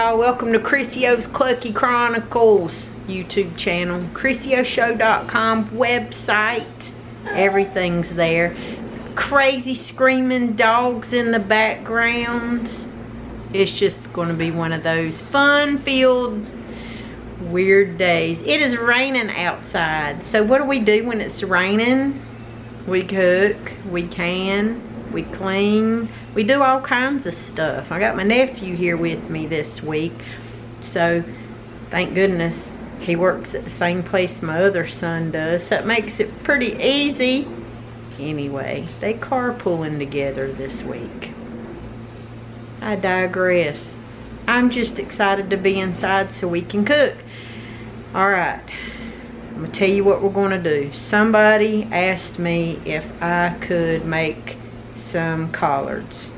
y'all. Welcome to Chrisio's Clucky Chronicles YouTube channel. ChrisioShow.com website. Everything's there. Crazy screaming dogs in the background. It's just going to be one of those fun-filled, weird days. It is raining outside. So what do we do when it's raining? We cook, we can, we clean, we do all kinds of stuff. I got my nephew here with me this week, so thank goodness he works at the same place my other son does, so it makes it pretty easy. Anyway, they carpooling together this week. I digress. I'm just excited to be inside so we can cook. Alright, I'm going to tell you what we're going to do. Somebody asked me if I could make some collards.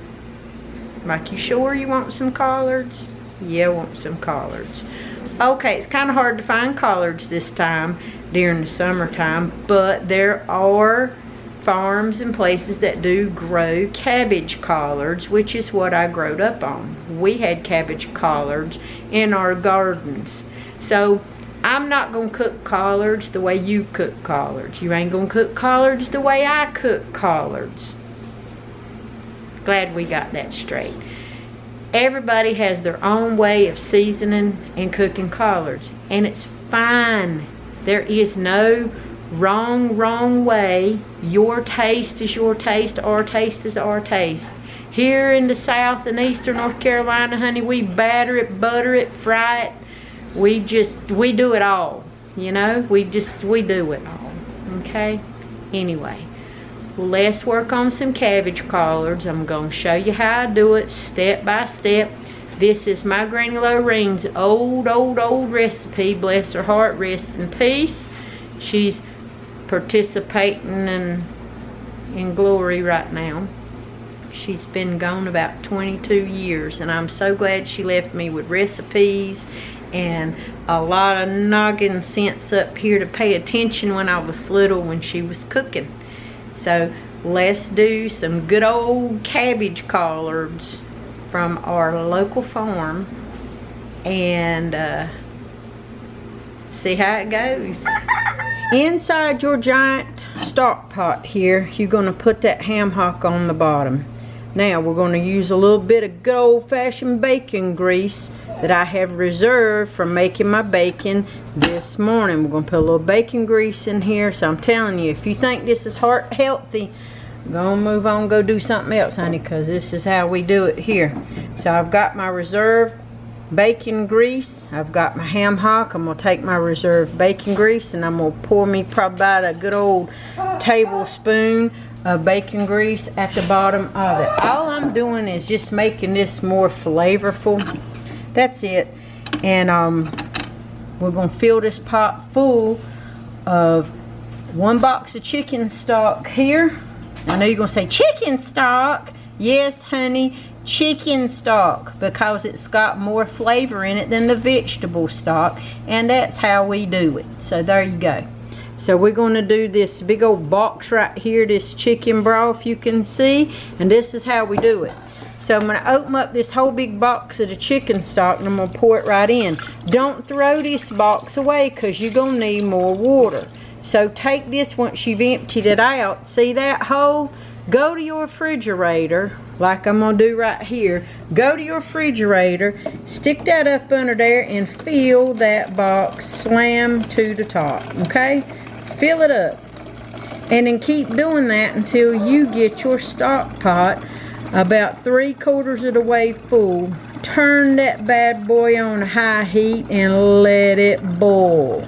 Like, you sure you want some collards? Yeah, I want some collards. Okay, it's kind of hard to find collards this time during the summertime, but there are farms and places that do grow cabbage collards, which is what I growed up on. We had cabbage collards in our gardens. So I'm not gonna cook collards the way you cook collards. You ain't gonna cook collards the way I cook collards. Glad we got that straight. Everybody has their own way of seasoning and cooking collards, and it's fine. There is no wrong way. Your taste is your taste, our taste is our taste. Here in the South and Eastern North Carolina, honey, we batter it, butter it, fry it. We do it all, you know. We do it all, okay? Anyway, let's work on some cabbage collards. I'm going to show you how I do it step by step. This is my Granny Lorene's old recipe. Bless her heart, rest in peace. She's participating in glory right now. She's been gone about 22 years, and I'm so glad she left me with recipes and a lot of noggin sense up here to pay attention when I was little when she was cooking. So let's do some good old cabbage collards from our local farm and see how it goes. Inside your giant stock pot here, you're going to put that ham hock on the bottom. Now we're going to use a little bit of good old-fashioned bacon grease that I have reserved from making my bacon this morning. We're going to put a little bacon grease in here. So I'm telling you, if you think this is heart healthy, go move on, go do something else, honey, because this is how we do it here. So I've got my reserved bacon grease. I've got my ham hock. I'm going to take my reserved bacon grease and I'm going to pour me probably about a good old tablespoon of bacon grease at the bottom of it. All I'm doing is just making this more flavorful. That's it. And we're going to fill this pot full of 1 box of chicken stock here. I know you're going to say chicken stock. Yes, honey, chicken stock, because it's got more flavor in it than the vegetable stock, and that's how we do it. So there you go. So we're going to do this big old box right here, this chicken broth you can see, and this is how we do it. So I'm going to open up this whole big box of the chicken stock and I'm going to pour it right in. Don't throw this box away because you're going to need more water. So take this once you've emptied it out. See that hole? Go to your refrigerator, like I'm going to do right here. Go to your refrigerator, stick that up under there and fill that box, slam to the top, okay? Fill it up. And then keep doing that until you get your stock pot about 3/4 of the way full. Turn that bad boy on high heat and let it boil.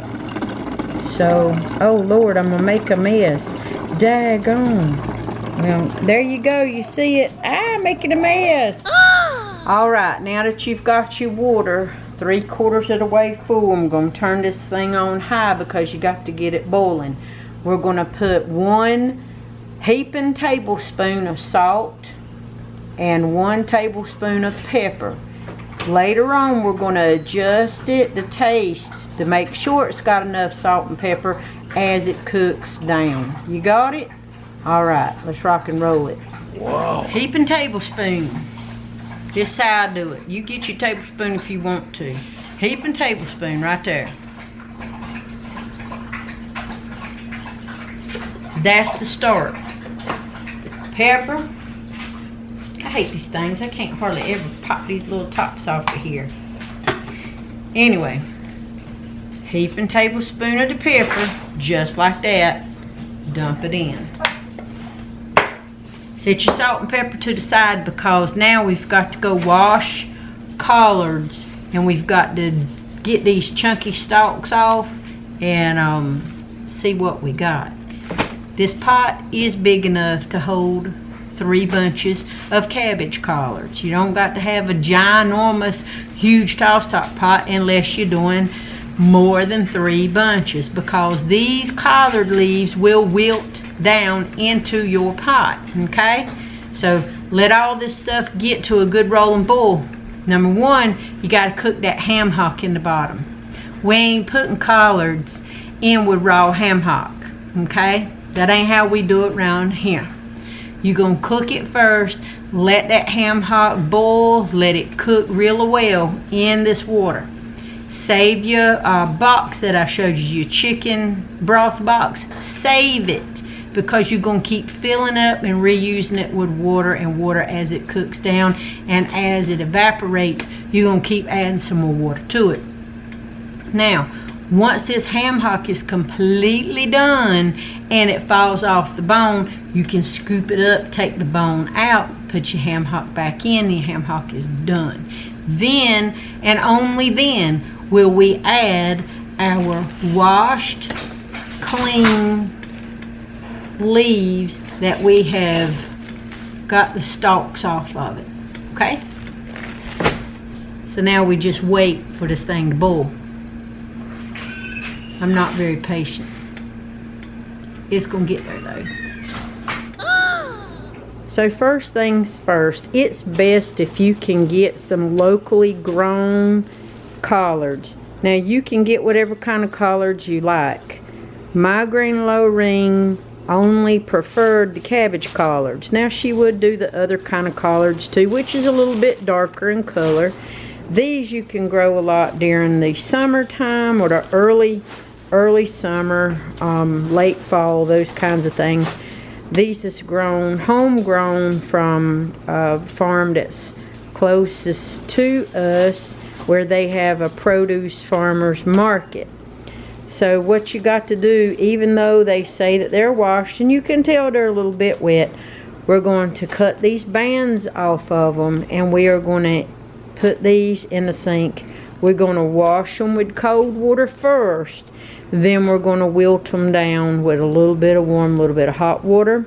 So, oh Lord, I'm gonna make a mess. Daggone. Well, there you go. You see it? Making a mess. Alright, now that you've got your water 3/4 of the way full, I'm gonna turn this thing on high because you got to get it boiling. We're gonna put 1 heaping tablespoon of salt and 1 tablespoon of pepper. Later on, we're going to adjust it to taste to make sure it's got enough salt and pepper as it cooks down. You got it? All right, let's rock and roll it. Wow. Heaping tablespoon. This is how I do it. You get your tablespoon if you want to. Heaping tablespoon right there. That's the start. Pepper. I hate these things. I can't hardly ever pop these little tops off of here. Anyway, heaping tablespoon of the pepper, just like that. Dump it in. Set your salt and pepper to the side because now we've got to go wash collards and we've got to get these chunky stalks off and see what we got. This pot is big enough to hold 3 bunches of cabbage collards. You don't got to have a ginormous, huge toss-top pot unless you're doing more than 3 bunches because these collard leaves will wilt down into your pot, okay? So let all this stuff get to a good rolling boil. Number 1, you got to cook that ham hock in the bottom. We ain't putting collards in with raw ham hock, okay? That ain't how we do it around here. You're gonna cook it first, let that ham hock boil, let it cook real well in this water. Save your box that I showed you, your chicken broth box, save it because you're gonna keep filling up and reusing it with water and water as it cooks down, and as it evaporates, you're gonna keep adding some more water to it. Now, once this ham hock is completely done and it falls off the bone, you can scoop it up, take the bone out, put your ham hock back in, and your ham hock is done. Then, and only then, will we add our washed, clean leaves that we have got the stalks off of it, okay? So now we just wait for this thing to boil. I'm not very patient. It's gonna get there though. So first things first, it's best if you can get some locally grown collards. Now you can get whatever kind of collards you like. My green low ring only preferred the cabbage collards. Now she would do the other kind of collards too, which is a little bit darker in color. These you can grow a lot during the summertime or the early summer, late fall, those kinds of things. These is grown, homegrown from a farm that's closest to us where they have a produce farmer's market. So what you got to do, even though they say that they're washed and you can tell they're a little bit wet, we're going to cut these bands off of them and we are going to put these in the sink. We're going to wash them with cold water first. Then we're going to wilt them down with a little bit of warm, a little bit of hot water.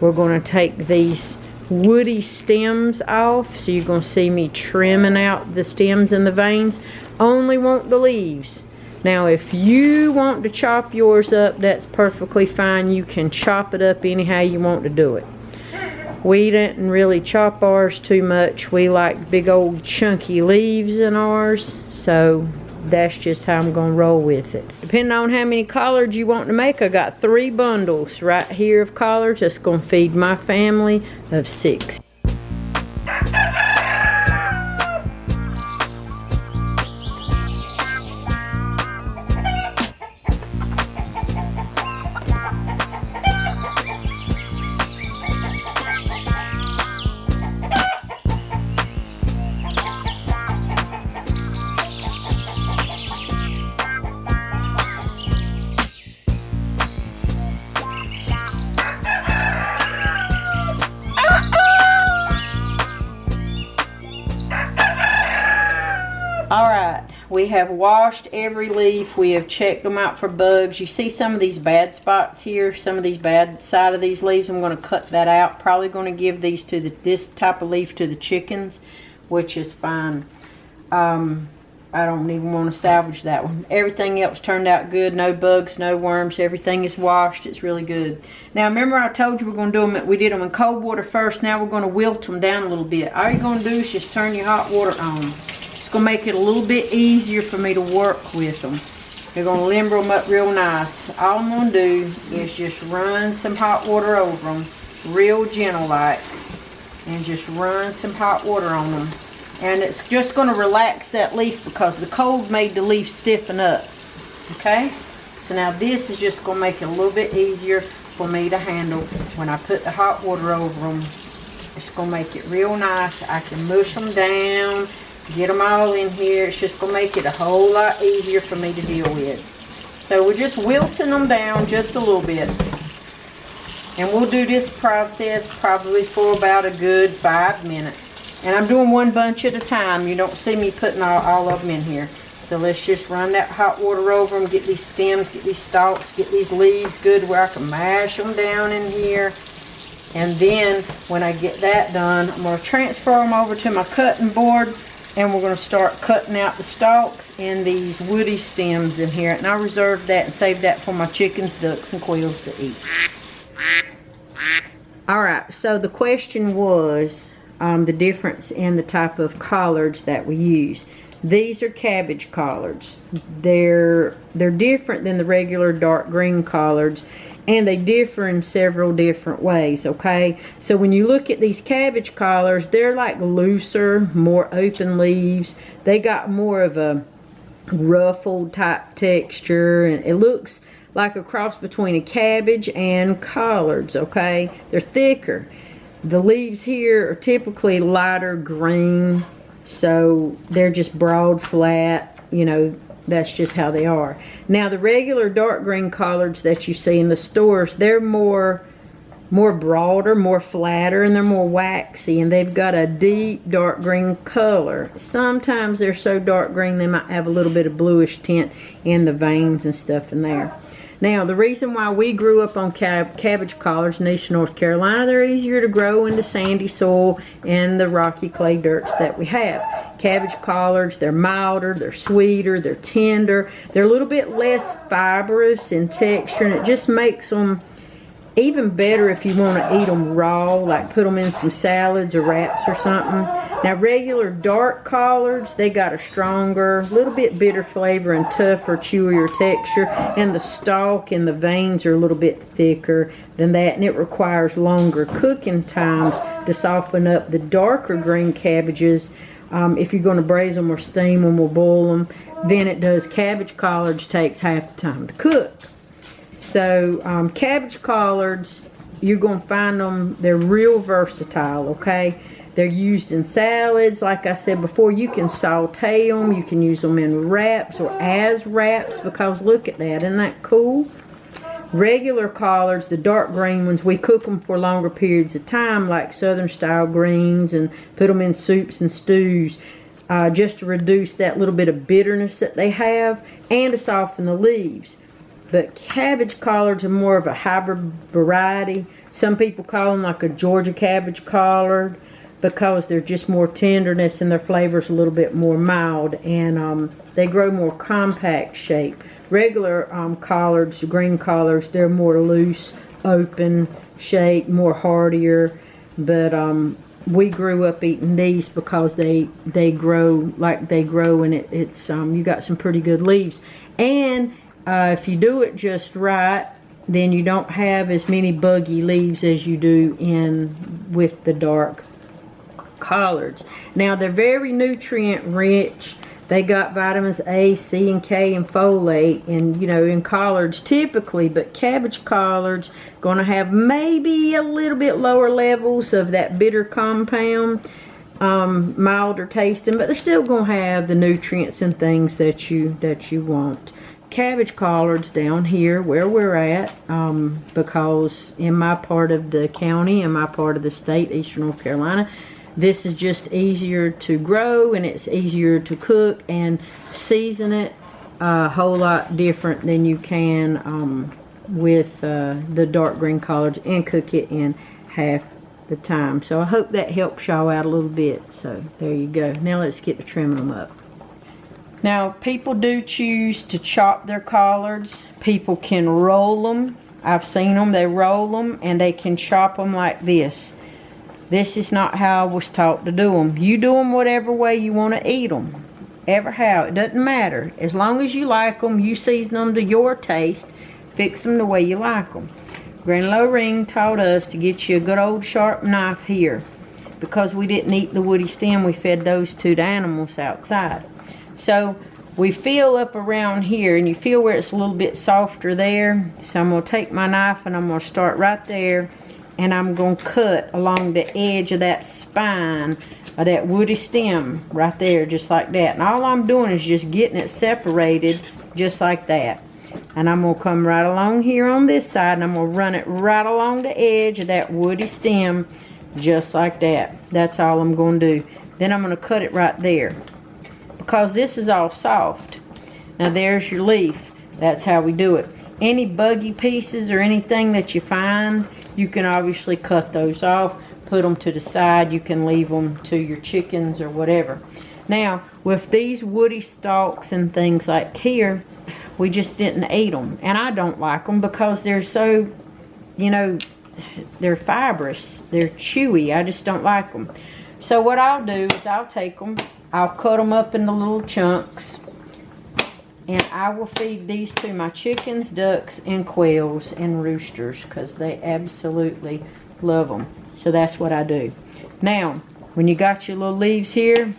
We're going to take these woody stems off. So you're going to see me trimming out the stems and the veins. Only want the leaves. Now if you want to chop yours up, that's perfectly fine. You can chop it up anyhow you want to do it. We didn't really chop ours too much. We like big old chunky leaves in ours. So that's just how I'm going to roll with it. Depending on how many collards you want to make, I got 3 bundles right here of collards. That's going to feed my family of 6. Alright, we have washed every leaf. We have checked them out for bugs. You see some of these bad spots here, some of these bad side of these leaves. I'm going to cut that out. Probably going to give these to this type of leaf to the chickens, which is fine. I don't even want to salvage that one. Everything else turned out good. No bugs, no worms. Everything is washed. It's really good. Now remember I told you we're going to do them, we did them in cold water first. Now we're going to wilt them down a little bit. All you're going to do is just turn your hot water on. It's going to make it a little bit easier for me to work with them. You're going to limber them up real nice. All I'm going to do is just run some hot water over them, real gentle like. and just run some hot water on them. And it's just going to relax that leaf because the cold made the leaf stiffen up. Okay? So now this is just going to make it a little bit easier for me to handle when I put the hot water over them. It's going to make it real nice. I can mush them down, get them all in here. It's just going to make it a whole lot easier for me to deal with. So we're just wilting them down just a little bit. And we'll do this process probably for about a good 5 minutes. And I'm doing one bunch at a time. You don't see me putting all of them in here. So let's just run that hot water over them, get these stems, get these stalks, get these leaves good where I can mash them down in here. And then when I get that done, I'm going to transfer them over to my cutting board, and we're going to start cutting out the stalks and these woody stems in here. And I'll reserve that and save that for my chickens, ducks, and quails to eat. Alright, so the question was the difference in the type of collards that we use. These are cabbage collards. They're different than the regular dark green collards, and they differ in several different ways, okay? So when you look at these cabbage collards, they're like looser, more open leaves. They got more of a ruffled type texture, and it looks like a cross between a cabbage and collards, okay? They're thicker. The leaves here are typically lighter green, so they're just broad, flat, you know, that's just how they are. Now the regular dark green collards that you see in the stores, they're more broader, more flatter, and they're more waxy, and they've got a deep dark green color. Sometimes they're so dark green they might have a little bit of bluish tint in the veins and stuff in there. Now, the reason why we grew up on cabbage collards in Eastern North Carolina, they're easier to grow into sandy soil and the rocky clay dirts that we have. Cabbage collards, they're milder, they're sweeter, they're tender, they're a little bit less fibrous in texture, and it just makes them even better if you want to eat them raw, like put them in some salads or wraps or something. Now regular dark collards, they got a stronger, little bit bitter flavor and tougher, chewier texture, and the stalk and the veins are a little bit thicker than that, and it requires longer cooking times to soften up the darker green cabbages. If you're going to braise them or steam them or boil them, then it does. Cabbage collards takes half the time to cook. So cabbage collards, you're going to find them, they're real versatile, okay? They're used in salads. Like I said before, you can saute them, you can use them in wraps or as wraps, because look at that, isn't that cool? Regular collards, the dark green ones, we cook them for longer periods of time, like Southern style greens, and put them in soups and stews, just to reduce that little bit of bitterness that they have and to soften the leaves. But cabbage collards are more of a hybrid variety. Some people call them like a Georgia cabbage collard because they're just more tenderness and their flavor's a little bit more mild, and they grow more compact shape. Regular collards, green collards, they're more loose, open shape, more hardier. But we grew up eating these because they grow like they grow, and it's you got some pretty good leaves. And if you do it just right, then you don't have as many buggy leaves as you do with the dark collards. Now they're very nutrient rich. They got vitamins A, C, and K, and folate, and in collards typically, but cabbage collards gonna have maybe a little bit lower levels of that bitter compound, milder tasting, but they're still gonna have the nutrients and things that you want. Cabbage collards down here where we're at, because in my part of the county, in my part of the state, Eastern North Carolina, this is just easier to grow, and it's easier to cook and season it a whole lot different than you can with the dark green collards, and cook it in half the time. So I hope that helps y'all out a little bit. So there you go. Now let's get to trimming them up. Now, people do choose to chop their collards. People can roll them. I've seen them. They roll them, and they can chop them like this. This is not how I was taught to do them. You do them whatever way you want to eat them. Ever how. It doesn't matter. As long as you like them, you season them to your taste. Fix them the way you like them. Granny Lorraine taught us to get you a good old sharp knife here. because we didn't eat the woody stem. We fed those two to animals outside. So we feel up around here, and you feel where it's a little bit softer there. So I'm going to take my knife and I'm going to start right there, and I'm going to cut along the edge of that spine of that woody stem right there, just like that. And all I'm doing is just getting it separated just like that. And I'm going to come right along here on this side, and I'm going to run it right along the edge of that woody stem just like that. That's all I'm going to do. Then I'm going to cut it right there, because this is all soft. Now there's your leaf. That's how we do it. Any buggy pieces or anything that you find, you can obviously cut those off, put them to the side. You can leave them to your chickens or whatever. Now with these woody stalks and things like here, we just didn't eat them, and I don't like them because they're so, you know, they're fibrous, they're chewy. I just don't like them. So what I'll do is I'll take them, I'll cut them up into little chunks, and I will feed these to my chickens, ducks, and quails and roosters, because they absolutely love them. So that's what I do. Now, when you got your little leaves here,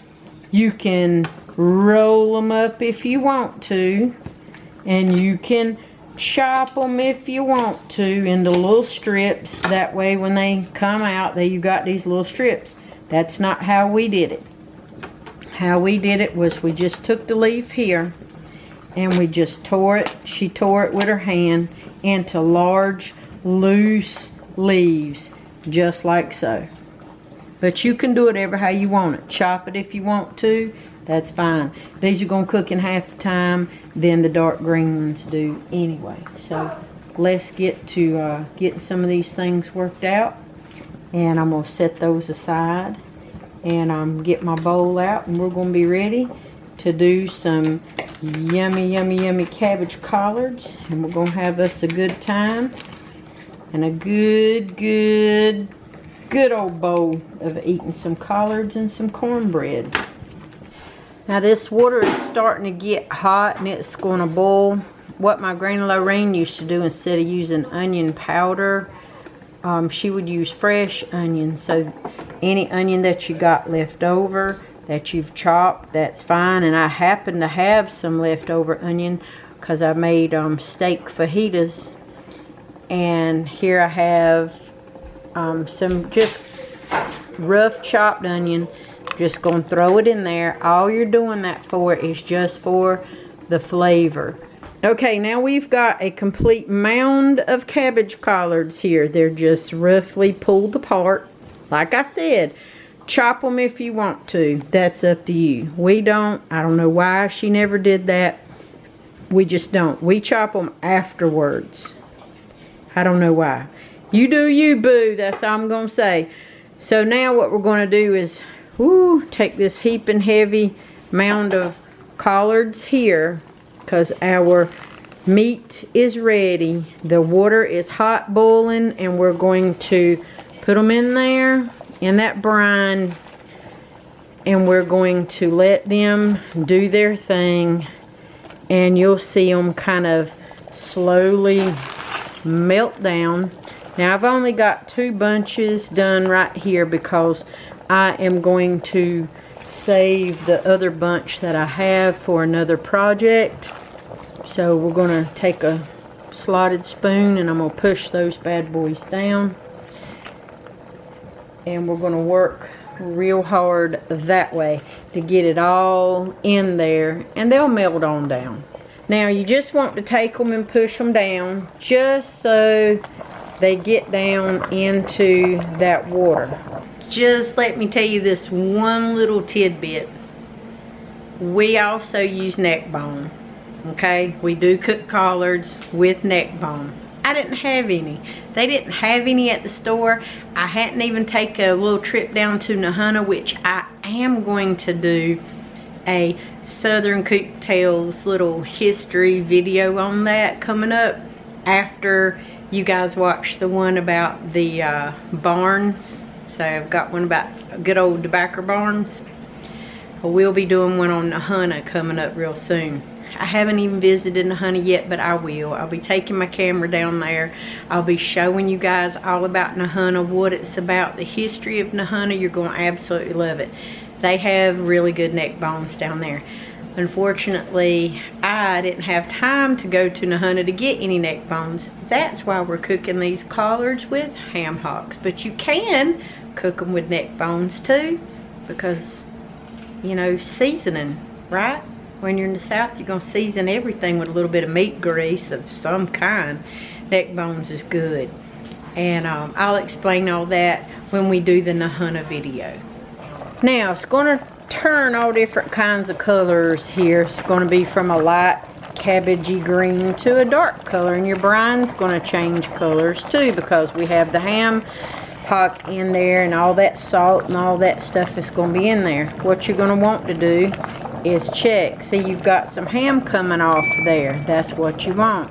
you can roll them up if you want to, and you can chop them if you want to into little strips. That way when they come out, there you got these little strips. That's not how we did it. How we did it was we just took the leaf here and we just tore it. She tore it with her hand into large, loose leaves, just like so. But you can do it ever how you want it. Chop it if you want to. That's fine. These are going to cook in half the time than the dark green ones do anyway. So let's get to getting some of these things worked out. And I'm going to set those aside. And get my bowl out. And we're going to be ready to do some yummy, yummy, yummy cabbage collards. And we're going to have us a good time. And a good old bowl of eating some collards and some cornbread. Now this water is starting to get hot, and it's going to boil. What my Granny Lorraine used to do, instead of using onion powder, she would use fresh onions. So any onion that you got left over that you've chopped, that's fine. And I happen to have some leftover onion because I made steak fajitas. And here I have some just rough chopped onion. Just gonna throw it in there. All you're doing that for is just for the flavor. Okay, now we've got a complete mound of cabbage collards here. They're just roughly pulled apart. Like I said, chop them if you want to. That's up to you. We don't. I don't know why she never did that. We just don't. We chop them afterwards. I don't know why. You do you, boo. That's all I'm gonna say. So now what we're gonna do is take this heaping heavy mound of collards here, because our meat is ready. The water is hot boiling, and we're going to put them in there in that brine, and we're going to let them do their thing, and you'll see them kind of slowly melt down. Now I've only got 2 bunches done right here because I am going to save the other bunch that I have for another project. So we're going to take a slotted spoon, and I'm going to push those bad boys down. And we're going to work real hard that way to get it all in there, and they'll melt on down. Now you just want to take them and push them down just so they get down into that water. Just let me tell you this one little tidbit. We also use neck bone. Okay, we do cook collards with neck bone. I didn't have any. They didn't have any at the store. I hadn't even taken a little trip down to Nahunta, which I am going to do a Southern Cooktails little history video on that coming up after you guys watch the one about the barns. So I've got one about good old tobacco barns. We'll be doing one on Nahunta coming up real soon. I haven't even visited Nahunta yet, but I will. I'll be taking my camera down there. I'll be showing you guys all about Nahunta, what it's about, the history of Nahunta. You're going to absolutely love it. They have really good neck bones down there. Unfortunately, I didn't have time to go to Nahunta to get any neck bones. That's why we're cooking these collards with ham hocks. But you can cook them with neck bones too, because, you know, seasoning, right? When you're in the South, you're going to season everything with a little bit of meat grease of some kind. Neck bones is good. And I'll explain all that when we do the Nahunta video. Now, it's going to turn all different kinds of colors here. It's going to be from a light cabbagey green to a dark color, and your brine's going to change colors too, because we have the ham hock in there, and all that salt and all that stuff is going to be in there. What you're going to want to do is check. See, you've got some ham coming off there. That's what you want.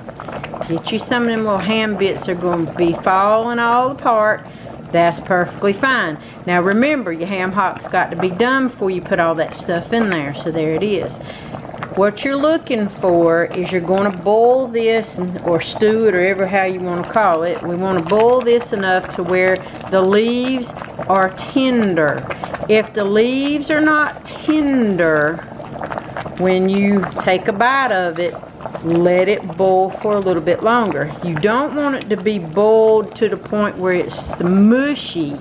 Get you some of them little ham bits that are going to be falling all apart. That's perfectly fine. Now remember, your ham hock's got to be done before you put all that stuff in there. So there it is. What you're looking for is you're going to boil this, or stew it, or ever how you want to call it. We want to boil this enough to where the leaves are tender. If the leaves are not tender, when you take a bite of it, let it boil for a little bit longer. You don't want it to be boiled to the point where it's mushy.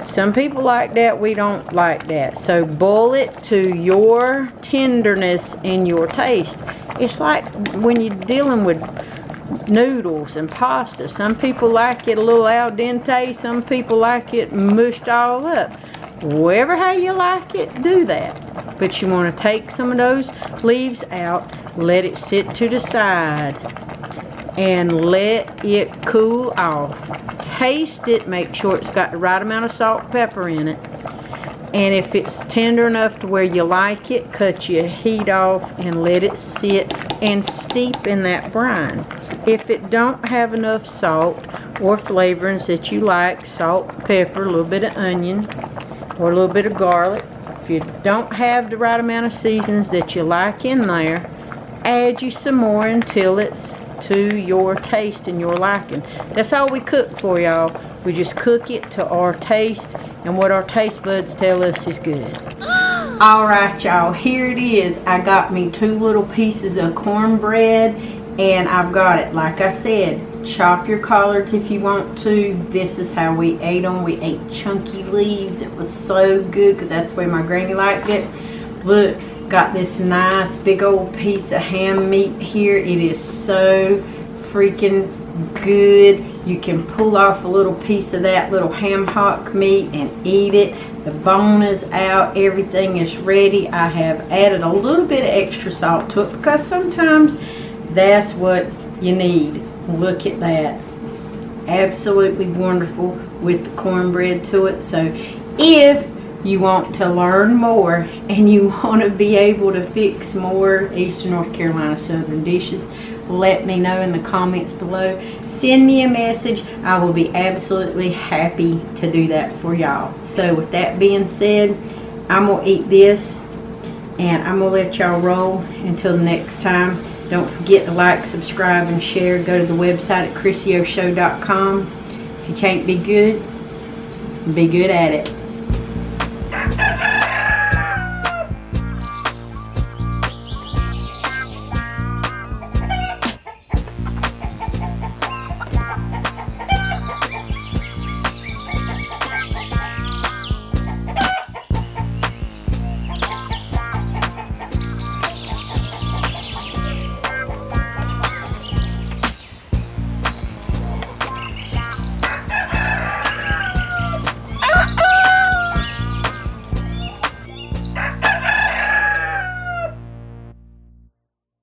Some people like that. We don't like that. So boil it to your tenderness and your taste. It's like when you're dealing with noodles and pasta. Some people like it a little al dente. Some people like it mushed all up. Whatever how you like it, do that. But you want to take some of those leaves out, let it sit to the side, and let it cool off. Taste it, make sure it's got the right amount of salt and pepper in it. And if it's tender enough to where you like it, cut your heat off and let it sit and steep in that brine. If it don't have enough salt or flavorings that you like, salt, pepper, a little bit of onion, or a little bit of garlic. If you don't have the right amount of seasonings that you like in there, add you some more until it's to your taste and your liking. That's all we cook for, y'all. We just cook it to our taste and what our taste buds tell us is good. Alright, y'all, here it is. I got me 2 little pieces of cornbread, and I've got it, like I said, chop your collards if you want to. This is how we ate them. We ate chunky leaves. It was so good because that's the way my granny liked it. Look, got this nice big old piece of ham meat here. It is so freaking good. You can pull off a little piece of that little ham hock meat and eat it. The bone is out. Everything is ready. I have added a little bit of extra salt to it because sometimes that's what you need. Look at that. Absolutely wonderful with the cornbread to it. So if you want to learn more and you want to be able to fix more Eastern North Carolina Southern dishes, let me know in the comments below. Send me a message. I will be absolutely happy to do that for y'all. So with that being said, I'm going to eat this and I'm going to let y'all roll until the next time. Don't forget to like, subscribe, and share. Go to the website at ChrissyOShow.com. If you can't be good at it.